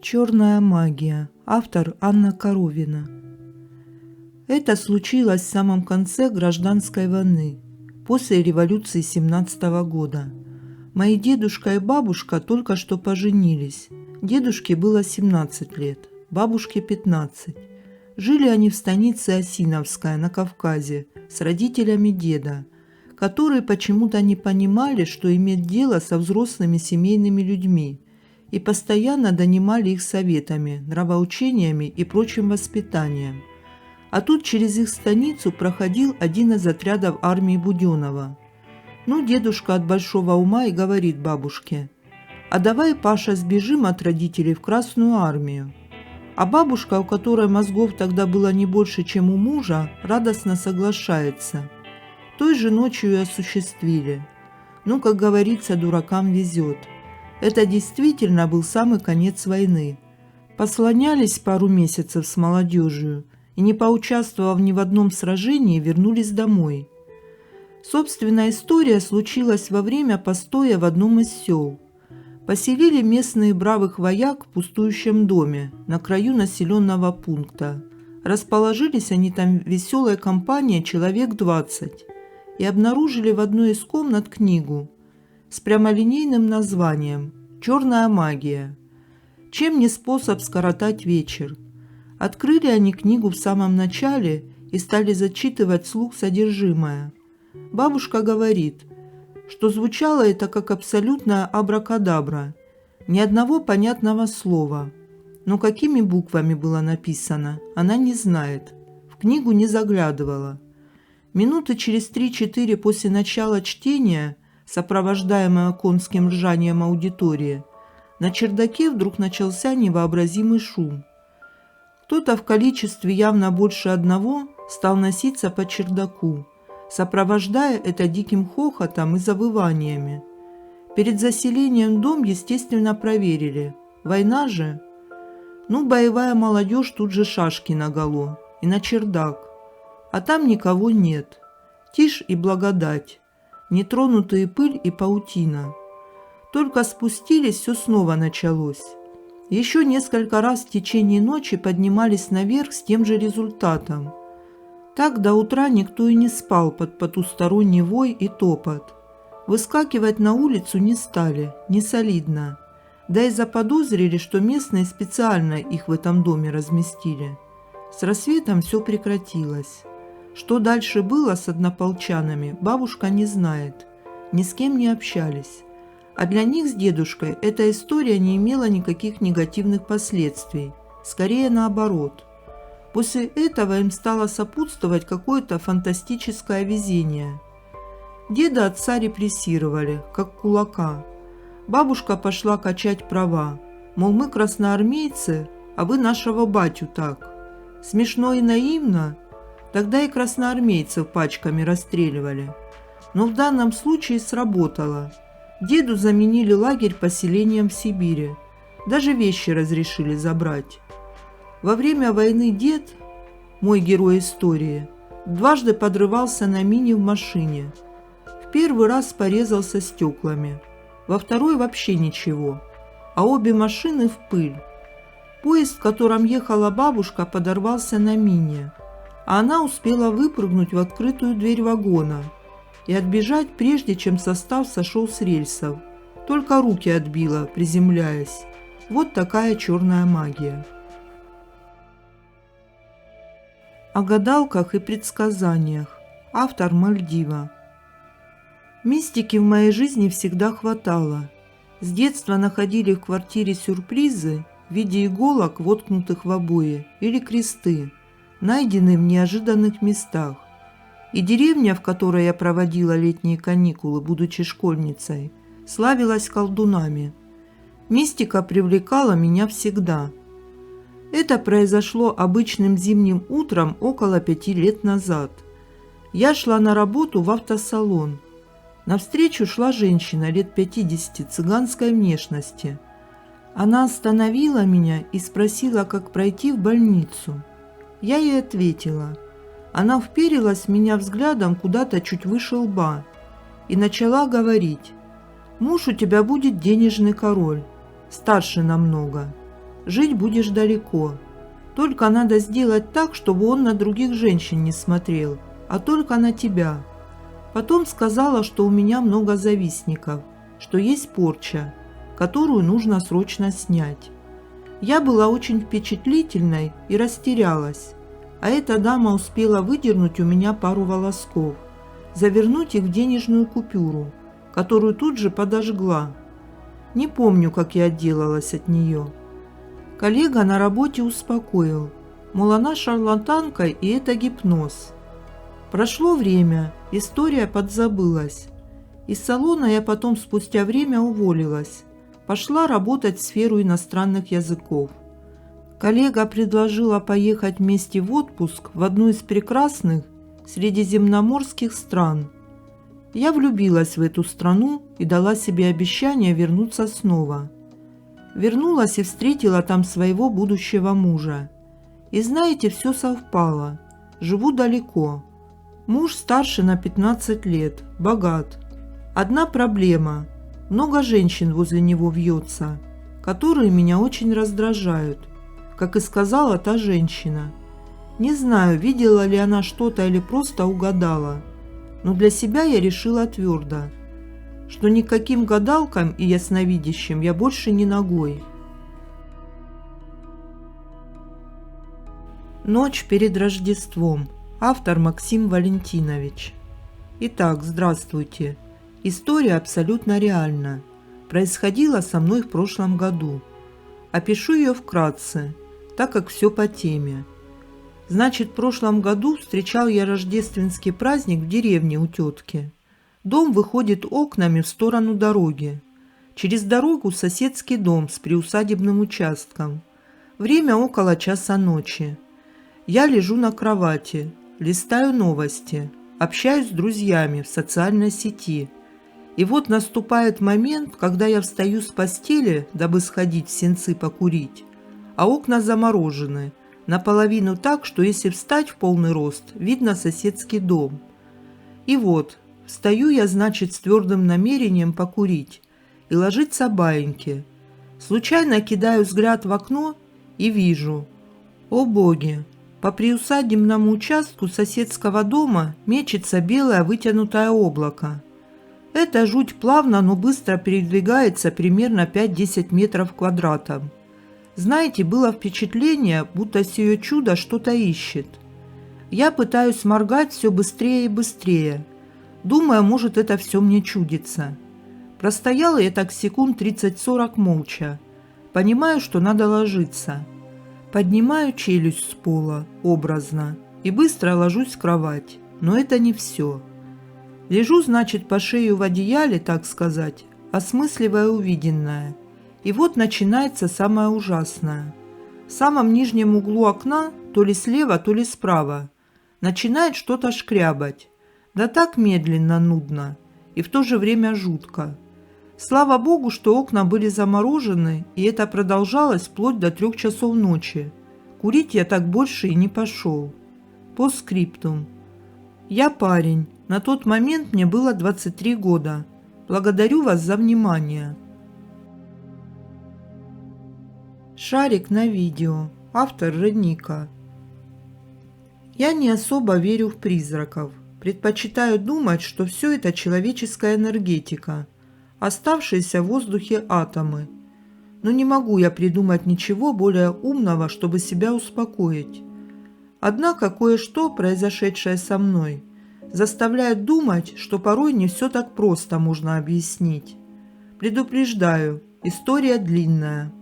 Черная магия. Автор Анна Коровина. Это случилось в самом конце гражданской войны, после революции 17 года. Мои дедушка и бабушка только что поженились. Дедушке было 17 лет, бабушке 15. Жили они в станице Осиновская на Кавказе с родителями деда, которые почему-то не понимали, что иметь дело со взрослыми семейными людьми, и постоянно донимали их советами, нравоучениями и прочим воспитанием. А тут через их станицу проходил один из отрядов армии Буденова. Ну, дедушка от большого ума и говорит бабушке: «А давай, Паша, сбежим от родителей в Красную армию». А бабушка, у которой мозгов тогда было не больше, чем у мужа, радостно соглашается. Той же ночью и осуществили. Ну, как говорится, дуракам везет. Это действительно был самый конец войны. Послонялись пару месяцев с молодежью и, не поучаствовав ни в одном сражении, вернулись домой. Собственная история случилась во время постоя в одном из сел. Поселили местные бравых вояк в пустующем доме на краю населенного пункта. Расположились они там веселой компанией человек 20 и обнаружили в одной из комнат книгу с прямолинейным названием «Черная магия». Чем не способ скоротать вечер? Открыли они книгу в самом начале и стали зачитывать вслух содержимое. Бабушка говорит, что звучало это как абсолютная абракадабра, ни одного понятного слова. Но какими буквами было написано, она не знает, в книгу не заглядывала. Минуты через 3-4 после начала чтения, сопровождаемое конским ржанием аудитории, на чердаке вдруг начался невообразимый шум. Кто-то в количестве явно больше одного стал носиться по чердаку, сопровождая это диким хохотом и завываниями. Перед заселением в дом, естественно, проверили. Война же. Ну, боевая молодежь тут же шашки наголо и на чердак. А там никого нет. Тишь и благодать. Нетронутые пыль и паутина. Только спустились, все снова началось. Еще несколько раз в течение ночи поднимались наверх с тем же результатом. Так до утра никто и не спал под потусторонний вой и топот. Выскакивать на улицу не стали, не солидно. Да и заподозрили, что местные специально их в этом доме разместили. С рассветом все прекратилось. Что дальше было с однополчанами, бабушка не знает. Ни с кем не общались. А для них с дедушкой эта история не имела никаких негативных последствий. Скорее наоборот. После этого им стало сопутствовать какое-то фантастическое везение. Деда отца репрессировали, как кулака. Бабушка пошла качать права. Мол, мы красноармейцы, а вы нашего батю так. Смешно и наивно. Тогда и красноармейцев пачками расстреливали. Но в данном случае сработало. Деду заменили лагерь поселением в Сибири. Даже вещи разрешили забрать. Во время войны дед, мой герой истории, дважды подрывался на мине в машине. В первый раз порезался стеклами, во второй вообще ничего, а обе машины в пыль. Поезд, в котором ехала бабушка, подорвался на мине, а она успела выпрыгнуть в открытую дверь вагона и отбежать, прежде чем состав сошел с рельсов. Только руки отбила, приземляясь. Вот такая черная магия. О гадалках и предсказаниях. Автор Мальдива. Мистики в моей жизни всегда хватало. С детства находили в квартире сюрпризы в виде иголок, воткнутых в обои, или кресты, найденные в неожиданных местах. И деревня, в которой я проводила летние каникулы, будучи школьницей, славилась колдунами. Мистика привлекала меня всегда. Это произошло обычным зимним утром около 5 лет назад. Я шла на работу в автосалон. Навстречу шла женщина лет 50 цыганской внешности. Она остановила меня и спросила, как пройти в больницу. Я ей ответила. Она вперилась в меня взглядом куда-то чуть выше лба и начала говорить: «Муж у тебя будет денежный король, старше намного. Жить будешь далеко. Только надо сделать так, чтобы он на других женщин не смотрел, а только на тебя». Потом сказала, что у меня много завистников, что есть порча, которую нужно срочно снять. Я была очень впечатлительной и растерялась, а эта дама успела выдернуть у меня пару волосков, завернуть их в денежную купюру, которую тут же подожгла. Не помню, как я отделалась от нее. Коллега на работе успокоил, мол, она шарлатанка и это гипноз. Прошло время, история подзабылась. Из салона я потом спустя время уволилась. Пошла работать в сферу иностранных языков. Коллега предложила поехать вместе в отпуск в одну из прекрасных средиземноморских стран. Я влюбилась в эту страну и дала себе обещание вернуться снова. Вернулась и встретила там своего будущего мужа. И знаете, все совпало. Живу далеко. Муж старше на 15 лет, богат. Одна проблема. Много женщин возле него вьется, которые меня очень раздражают, как и сказала та женщина. Не знаю, видела ли она что-то или просто угадала, но для себя я решила твердо, что никаким гадалкам и ясновидящим я больше не ногой. Ночь перед Рождеством. Автор Максим Валентинович. Итак, здравствуйте. История абсолютно реальна. Происходила со мной в прошлом году. Опишу ее вкратце, так как все по теме. Значит, в прошлом году встречал я рождественский праздник в деревне у тетки. Дом выходит окнами в сторону дороги. Через дорогу соседский дом с приусадебным участком. Время около часа ночи. Я лежу на кровати, листаю новости, общаюсь с друзьями в социальной сети. И вот наступает момент, когда я встаю с постели, дабы сходить в сенцы покурить, а окна заморожены, наполовину так, что если встать в полный рост, видно соседский дом. И вот, встаю я, значит, с твердым намерением покурить и ложиться баиньки. Случайно кидаю взгляд в окно и вижу. О боги! По приусадебному участку соседского дома мечется белое вытянутое облако. Эта жуть плавно, но быстро передвигается примерно 5-10 метров квадратом. Знаете, было впечатление, будто сие чудо что-то ищет. Я пытаюсь моргать все быстрее и быстрее. Думаю, может, это все мне чудится. Простояла я так секунд 30-40 молча. Понимаю, что надо ложиться. Поднимаю челюсть с пола, образно, и быстро ложусь в кровать. Но это не все. Лежу, значит, по шею в одеяле, так сказать, осмысливая увиденное. И вот начинается самое ужасное. В самом нижнем углу окна, то ли слева, то ли справа, начинает что-то шкрябать. Да так медленно, нудно и в то же время жутко. Слава богу, что окна были заморожены, и это продолжалось вплоть до 3 часов ночи. Курить я так больше и не пошел. Постскриптум. Я парень. На тот момент мне было 23 года. Благодарю вас за внимание. Шарик на видео. Автор Родника. Я не особо верю в призраков. Предпочитаю думать, что все это человеческая энергетика, оставшиеся в воздухе атомы. Но не могу я придумать ничего более умного, чтобы себя успокоить. Однако кое-что, произошедшее со мной, заставляет думать, что порой не все так просто можно объяснить. Предупреждаю, история длинная.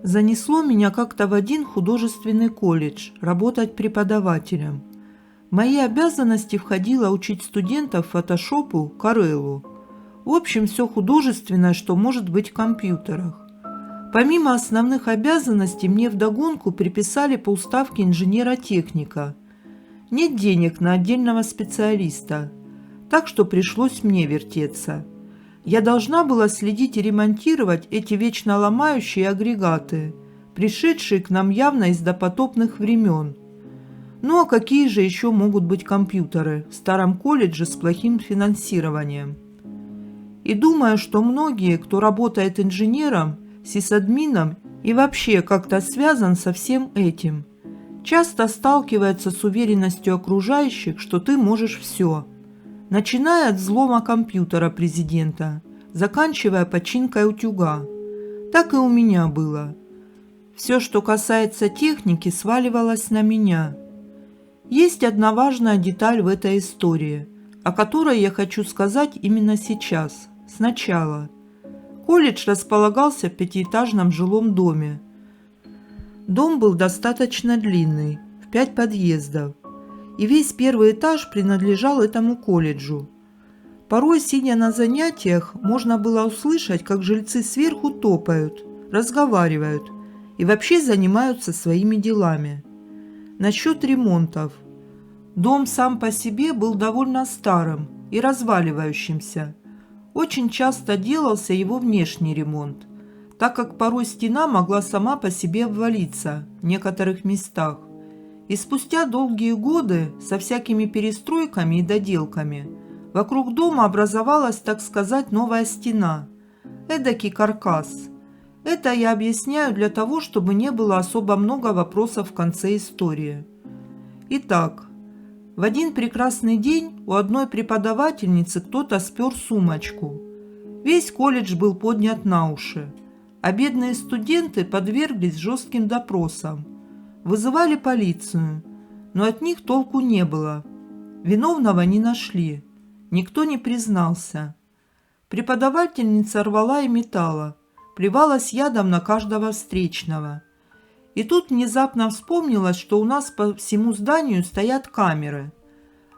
Занесло меня как-то в один художественный колледж работать преподавателем. В мои обязанности входило учить студентов фотошопу, Corel. В общем, все художественное, что может быть в компьютерах. Помимо основных обязанностей, мне вдогонку приписали полставки инженера-техника. Нет денег на отдельного специалиста. так что пришлось мне вертеться. Я должна была следить и ремонтировать эти вечно ломающие агрегаты, пришедшие к нам явно из допотопных времен. Ну а какие же еще могут быть компьютеры в старом колледже с плохим финансированием? И думаю, что многие, кто работает инженером, сисадмином и вообще как-то связан со всем этим, часто сталкиваются с уверенностью окружающих, что ты можешь все, начиная от взлома компьютера президента, заканчивая починкой утюга. Так и у меня было. Все, что касается техники, сваливалось на меня. Есть одна важная деталь в этой истории, о которой я хочу сказать именно сейчас, сначала. Колледж располагался в пятиэтажном жилом доме. Дом был достаточно длинный, в 5 подъездов, и весь первый этаж принадлежал этому колледжу. Порой, сидя на занятиях, можно было услышать, как жильцы сверху топают, разговаривают и вообще занимаются своими делами. Насчет ремонтов. Дом сам по себе был довольно старым и разваливающимся. Очень часто делался его внешний ремонт, так как порой стена могла сама по себе обвалиться в некоторых местах. И спустя долгие годы со всякими перестройками и доделками вокруг дома образовалась, так сказать, новая стена, эдакий каркас. Это я объясняю для того, чтобы не было особо много вопросов в конце истории. Итак, в один прекрасный день у одной преподавательницы кто-то спер сумочку. Весь колледж был поднят на уши, а бедные студенты подверглись жестким допросам. Вызывали полицию, но от них толку не было. Виновного не нашли, никто не признался. Преподавательница рвала и метала, плевалась ядом на каждого встречного. И тут внезапно вспомнилось, что у нас по всему зданию стоят камеры.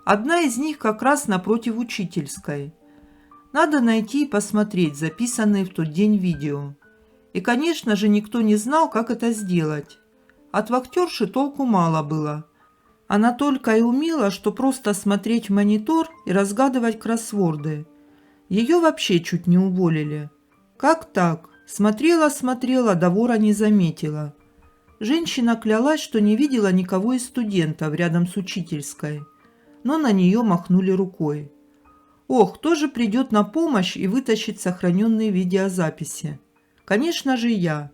Одна из них как раз напротив учительской. Надо найти и посмотреть записанные в тот день видео. И, конечно же, никто не знал, как это сделать. От вахтерши толку мало было. Она только и умела, что просто смотреть в монитор и разгадывать кроссворды. Ее вообще чуть не уволили. Как так? Смотрела, до вора не заметила. Женщина клялась, что не видела никого из студентов рядом с учительской, но на нее махнули рукой. Ох, кто же придет на помощь и вытащит сохраненные видеозаписи? Конечно же, я.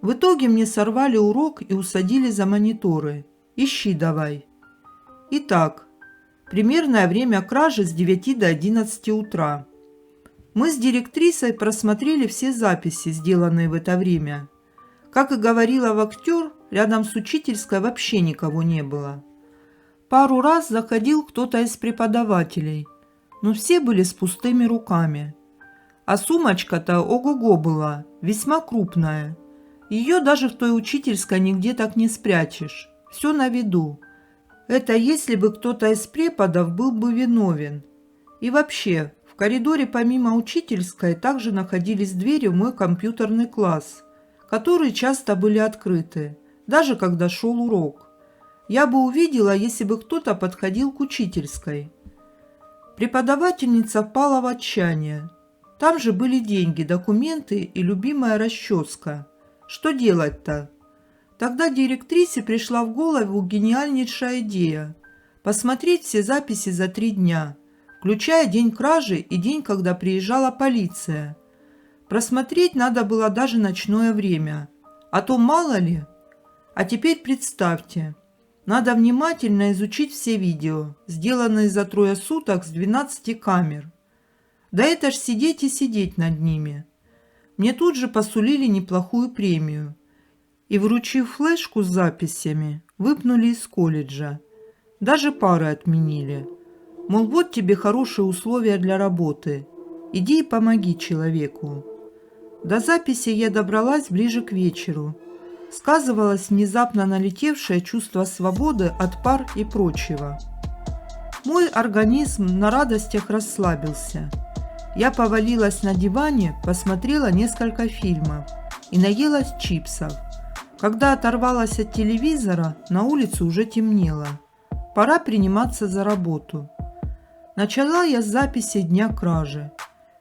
В итоге мне сорвали урок и усадили за мониторы. Ищи давай. Итак, примерное время кражи с 9 до 11 утра. Мы с директрисой просмотрели все записи, сделанные в это время. Как и говорила вахтер, рядом с учительской вообще никого не было. Пару раз заходил кто-то из преподавателей, но все были с пустыми руками. А сумочка-то ого-го была, весьма крупная. Ее даже в той учительской нигде так не спрячешь. Все на виду. Это если бы кто-то из преподов был бы виновен. И вообще, в коридоре помимо учительской также находились двери в мой компьютерный класс, которые часто были открыты, даже когда шел урок. Я бы увидела, если бы кто-то подходил к учительской. Преподавательница впала в отчаяние. Там же были деньги, документы и любимая расческа. Что делать-то? Тогда директрисе пришла в голову гениальнейшая идея – посмотреть все записи за 3 дня, включая день кражи и день, когда приезжала полиция. Просмотреть надо было даже ночное время, а то мало ли. А теперь представьте, надо внимательно изучить все видео, сделанные за 3 суток с 12 камер. Да это ж сидеть и сидеть над ними. Мне тут же посулили неплохую премию. И, вручив флешку с записями, выпнули из колледжа. Даже пары отменили. Мол, вот тебе хорошие условия для работы. Иди и помоги человеку. До записи я добралась ближе к вечеру. Сказывалось внезапно налетевшее чувство свободы от пар и прочего. Мой организм на радостях расслабился. Я повалилась на диване, посмотрела несколько фильмов и наелась чипсов. Когда оторвалась от телевизора, на улице уже темнело. Пора приниматься за работу. Начала я с записи дня кражи.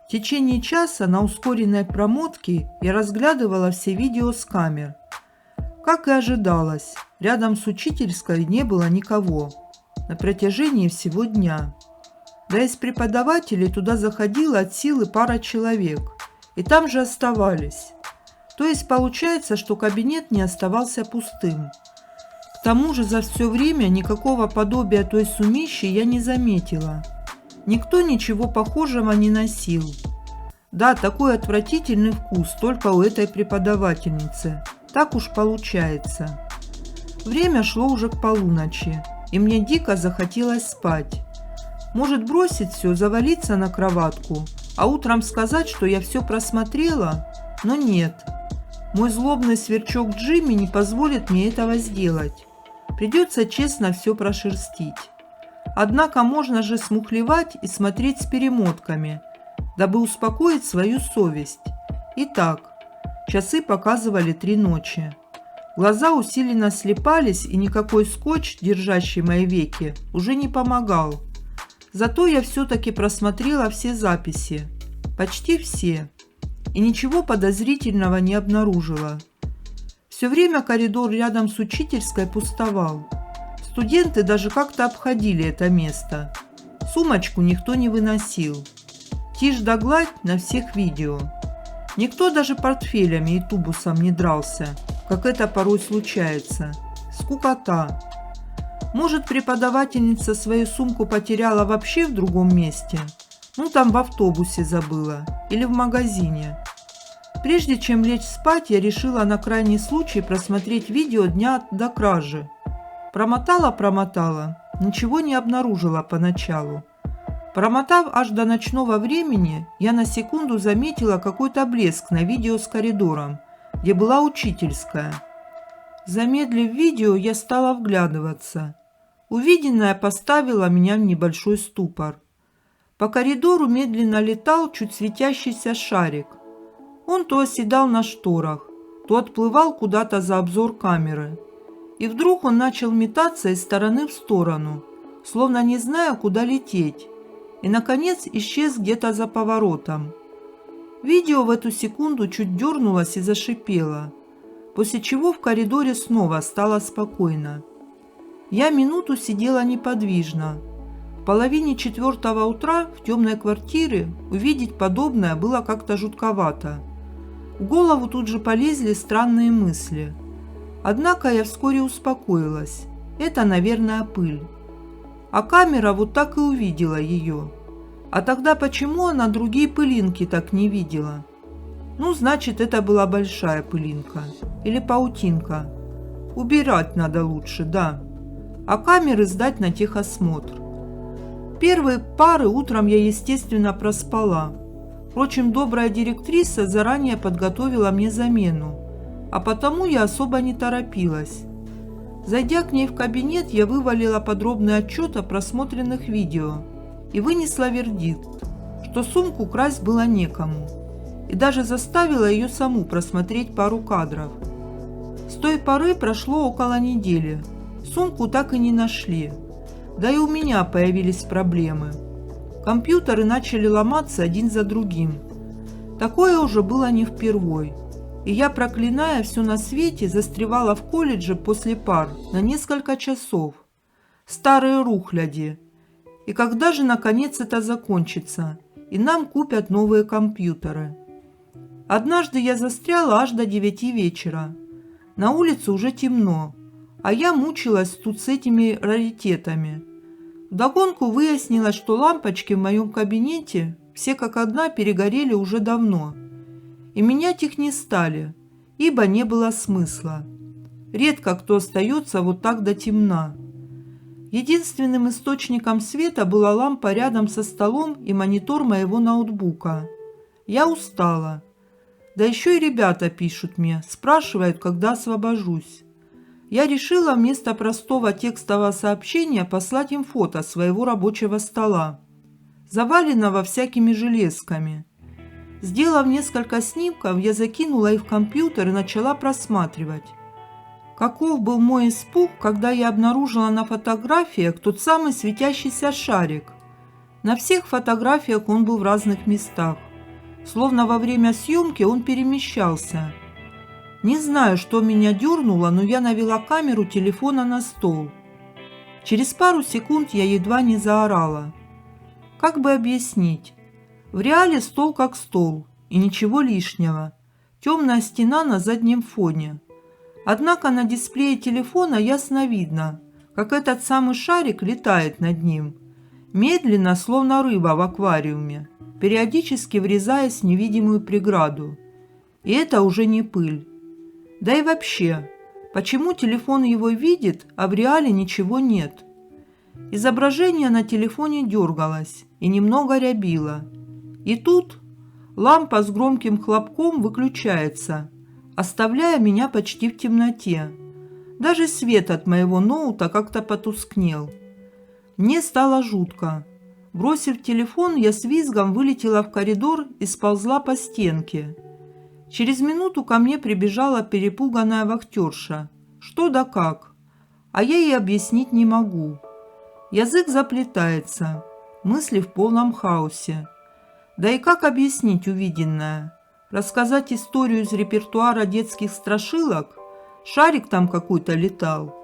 В течение часа на ускоренной промотке я разглядывала все видео с камер. Как и ожидалось, рядом с учительской не было никого на протяжении всего дня. Да из преподавателей туда заходила от силы пара человек, и там же оставались. То есть получается, что кабинет не оставался пустым. К тому же за все время никакого подобия той сумищи я не заметила. Никто ничего похожего не носил. Да, такой отвратительный вкус только у этой преподавательницы. Так уж получается. Время шло уже к полуночи, и мне дико захотелось спать. Может, бросить все, завалиться на кроватку, а утром сказать, что я все просмотрела? Но нет. Мой злобный сверчок Джимми не позволит мне этого сделать. Придется честно все прошерстить. Однако можно же смухлевать и смотреть с перемотками, дабы успокоить свою совесть. Итак, часы показывали 3 ночи. Глаза усиленно слепались, и никакой скотч, держащий мои веки, уже не помогал. Зато я все-таки просмотрела все записи. Почти все. И ничего подозрительного не обнаружила. Все время коридор рядом с учительской пустовал. Студенты даже как-то обходили это место. Сумочку никто не выносил. Тишь да гладь на всех видео. Никто даже портфелями и тубусом не дрался, как это порой случается. Скукота. Может, преподавательница свою сумку потеряла вообще в другом месте? Ну, там в автобусе забыла. Или в магазине. Прежде чем лечь спать, я решила на крайний случай просмотреть видео дня до кражи. Промотала, ничего не обнаружила поначалу. Промотав аж до ночного времени, я на секунду заметила какой-то блеск на видео с коридором, где была учительская. Замедлив видео, я стала вглядываться. Увиденное поставило меня в небольшой ступор. По коридору медленно летал чуть светящийся шарик. Он то оседал на шторах, то отплывал куда-то за обзор камеры. И вдруг он начал метаться из стороны в сторону, словно не зная, куда лететь, и, наконец, исчез где-то за поворотом. Видео в эту секунду чуть дернулось и зашипело, после чего в коридоре снова стало спокойно. Я минуту сидела неподвижно. В половине 4 утра в темной квартире увидеть подобное было как-то жутковато. В голову тут же полезли странные мысли. Однако я вскоре успокоилась. Это, наверное, пыль. А камера вот так и увидела ее. А тогда почему она другие пылинки так не видела? Ну, значит, это была большая пылинка. Или паутинка. Убирать надо лучше, да. А камеры сдать на техосмотр. Первые пары утром я, естественно, проспала. Впрочем, добрая директриса заранее подготовила мне замену. А потому я особо не торопилась. Зайдя к ней в кабинет, я вывалила подробный отчет о просмотренных видео и вынесла вердикт, что сумку красть было некому, и даже заставила ее саму просмотреть пару кадров. С той поры прошло около недели. Сумку так и не нашли. Да и у меня появились проблемы. Компьютеры начали ломаться один за другим. Такое уже было не впервой. И я, проклиная все на свете, застревала в колледже после пар на несколько часов. Старые рухляди. И когда же, наконец, это закончится, и нам купят новые компьютеры? Однажды я застряла аж до 9 вечера. На улице уже темно, а я мучилась тут с этими раритетами. Вдогонку выяснилось, что лампочки в моем кабинете все как одна перегорели уже давно. И менять их не стали, ибо не было смысла. Редко кто остается вот так до темна. Единственным источником света была лампа рядом со столом и монитор моего ноутбука. Я устала. Да еще и ребята пишут мне, спрашивают, когда освобожусь. Я решила вместо простого текстового сообщения послать им фото своего рабочего стола, заваленного всякими железками. Сделав несколько снимков, я закинула их в компьютер и начала просматривать. Каков был мой испуг, когда я обнаружила на фотографиях тот самый светящийся шарик. На всех фотографиях он был в разных местах. Словно во время съемки он перемещался. Не знаю, что меня дернуло, но я навела камеру телефона на стол. Через пару секунд я едва не заорала. Как бы объяснить? В реале стол как стол, и ничего лишнего. Темная стена на заднем фоне. Однако на дисплее телефона ясно видно, как этот самый шарик летает над ним. Медленно, словно рыба в аквариуме, периодически врезаясь в невидимую преграду. И это уже не пыль. Да и вообще, почему телефон его видит, а в реале ничего нет? Изображение на телефоне дергалось и немного рябило. И тут лампа с громким хлопком выключается, оставляя меня почти в темноте. Даже свет от моего ноута как-то потускнел. Мне стало жутко. Бросив телефон, я с визгом вылетела в коридор и сползла по стенке. Через минуту ко мне прибежала перепуганная вахтерша. Что да как. А я ей объяснить не могу. Язык заплетается, мысли в полном хаосе. Да и как объяснить увиденное? Рассказать историю из репертуара детских страшилок? Шарик там какой-то летал.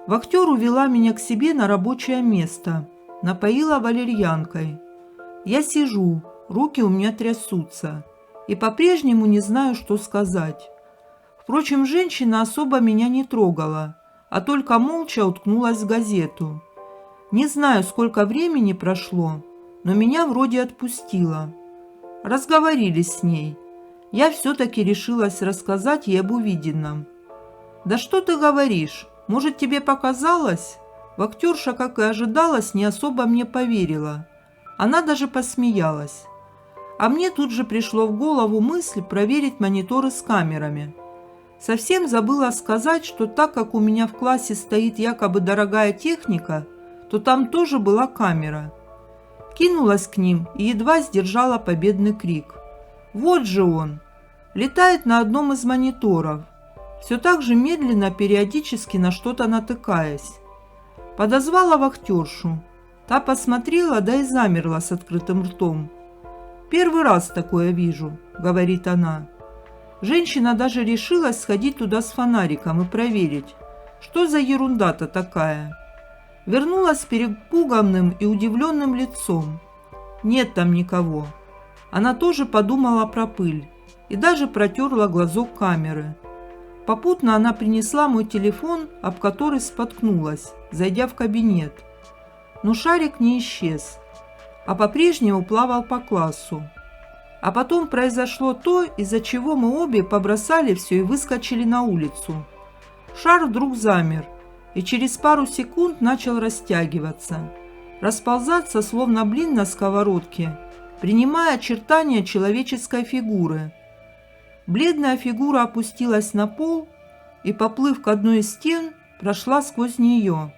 Вахтер увела меня к себе на рабочее место. Напоила валерьянкой. Я сижу, руки у меня трясутся. И по-прежнему не знаю, что сказать. Впрочем, женщина особо меня не трогала, а только молча уткнулась в газету. Не знаю, сколько времени прошло, но меня вроде отпустило. Разговорились с ней. Я все-таки решилась рассказать ей об увиденном. «Да что ты говоришь? Может, тебе показалось?» Вахтерша, как и ожидалось, не особо мне поверила. Она даже посмеялась. А мне тут же пришло в голову мысль проверить мониторы с камерами. Совсем забыла сказать, что так как у меня в классе стоит якобы дорогая техника, то там тоже была камера. Кинулась к ним и едва сдержала победный крик. Вот же он! Летает на одном из мониторов, все так же медленно, периодически на что-то натыкаясь. Подозвала вахтершу. Та посмотрела, да и замерла с открытым ртом. «Первый раз такое вижу», — говорит она. Женщина даже решилась сходить туда с фонариком и проверить, что за ерунда-то такая. Вернулась с перепуганным и удивленным лицом. Нет там никого. Она тоже подумала про пыль и даже протерла глазок камеры. Попутно она принесла мой телефон, об который споткнулась, зайдя в кабинет. Но шарик не исчез, а по-прежнему плавал по классу. А потом произошло то, из-за чего мы обе побросали все и выскочили на улицу. Шар вдруг замер и через пару секунд начал растягиваться, расползаться, словно блин на сковородке, принимая очертания человеческой фигуры. Бледная фигура опустилась на пол и, поплыв к одной из стен, прошла сквозь нее.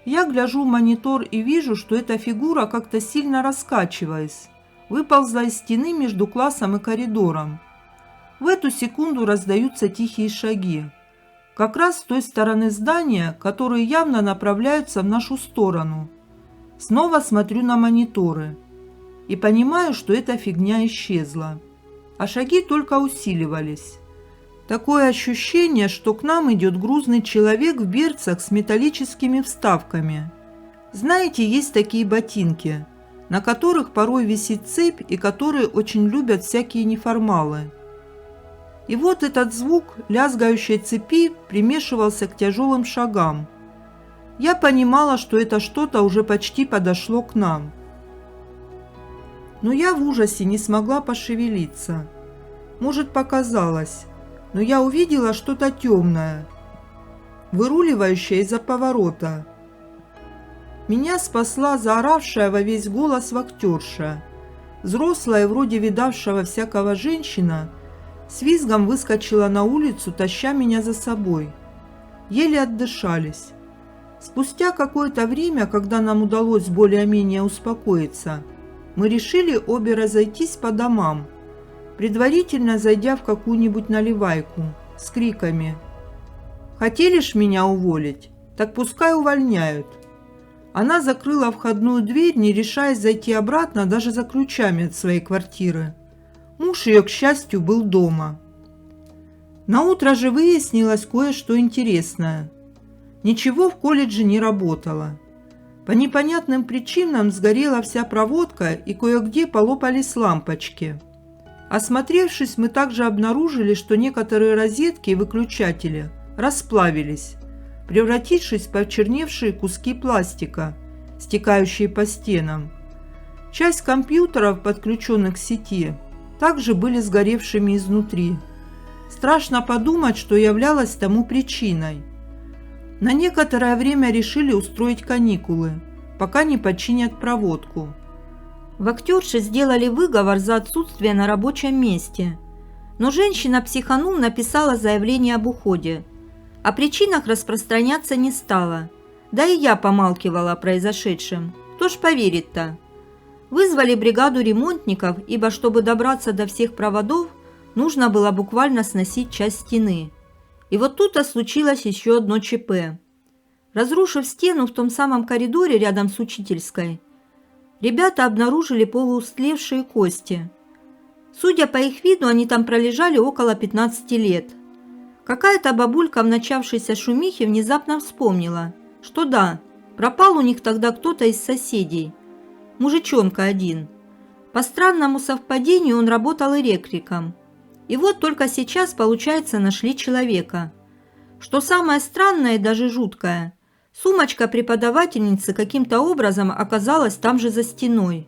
Я гляжу в монитор и вижу, что эта фигура, как-то сильно раскачиваясь, выползла из стены между классом и коридором. В эту секунду раздаются тихие шаги, как раз с той стороны здания, которые явно направляются в нашу сторону. Снова смотрю на мониторы и понимаю, что эта фигня исчезла, а шаги только усиливались. Такое ощущение, что к нам идет грузный человек в берцах с металлическими вставками. Знаете, есть такие ботинки, на которых порой висит цепь и которые очень любят всякие неформалы. И вот этот звук лязгающей цепи примешивался к тяжелым шагам. Я понимала, что это что-то уже почти подошло к нам. Но я в ужасе не смогла пошевелиться. Может, показалось, но я увидела что-то темное, выруливающее из-за поворота. Меня спасла заоравшая во весь голос вахтерша. Взрослая, вроде видавшего всякого женщина, с визгом выскочила на улицу, таща меня за собой. Еле отдышались. Спустя какое-то время, когда нам удалось более-менее успокоиться, мы решили обе разойтись по домам, предварительно зайдя в какую-нибудь наливайку с криками: «Хотели ж меня уволить? Так пускай увольняют». Она закрыла входную дверь, не решаясь зайти обратно даже за ключами от своей квартиры. Муж ее, к счастью, был дома. Наутро же выяснилось кое-что интересное. Ничего в колледже не работало. По непонятным причинам сгорела вся проводка и кое-где полопались лампочки. Осмотревшись, мы также обнаружили, что некоторые розетки и выключатели расплавились, превратившись в почерневшие куски пластика, стекающие по стенам. Часть компьютеров, подключенных к сети, также были сгоревшими изнутри. Страшно подумать, что являлось тому причиной. На некоторое время решили устроить каникулы, пока не починят проводку. Вахтерши сделали выговор за отсутствие на рабочем месте, но женщина, психанув, написала заявление об уходе. О причинах распространяться не стала, да и я помалкивала о произошедшем. Кто ж поверит-то? Вызвали бригаду ремонтников, ибо чтобы добраться до всех проводов, нужно было буквально сносить часть стены. И вот тут-то случилось еще одно ЧП. Разрушив стену в том самом коридоре рядом с учительской, ребята обнаружили полуустлевшие кости. Судя по их виду, они там пролежали около 15 лет. Какая-то бабулька в начавшейся шумихе внезапно вспомнила, что да, пропал у них тогда кто-то из соседей. Мужичонка один. По странному совпадению он работал электриком. И вот только сейчас, получается, нашли человека. Что самое странное и даже жуткое, сумочка преподавательницы каким-то образом оказалась там же за стеной.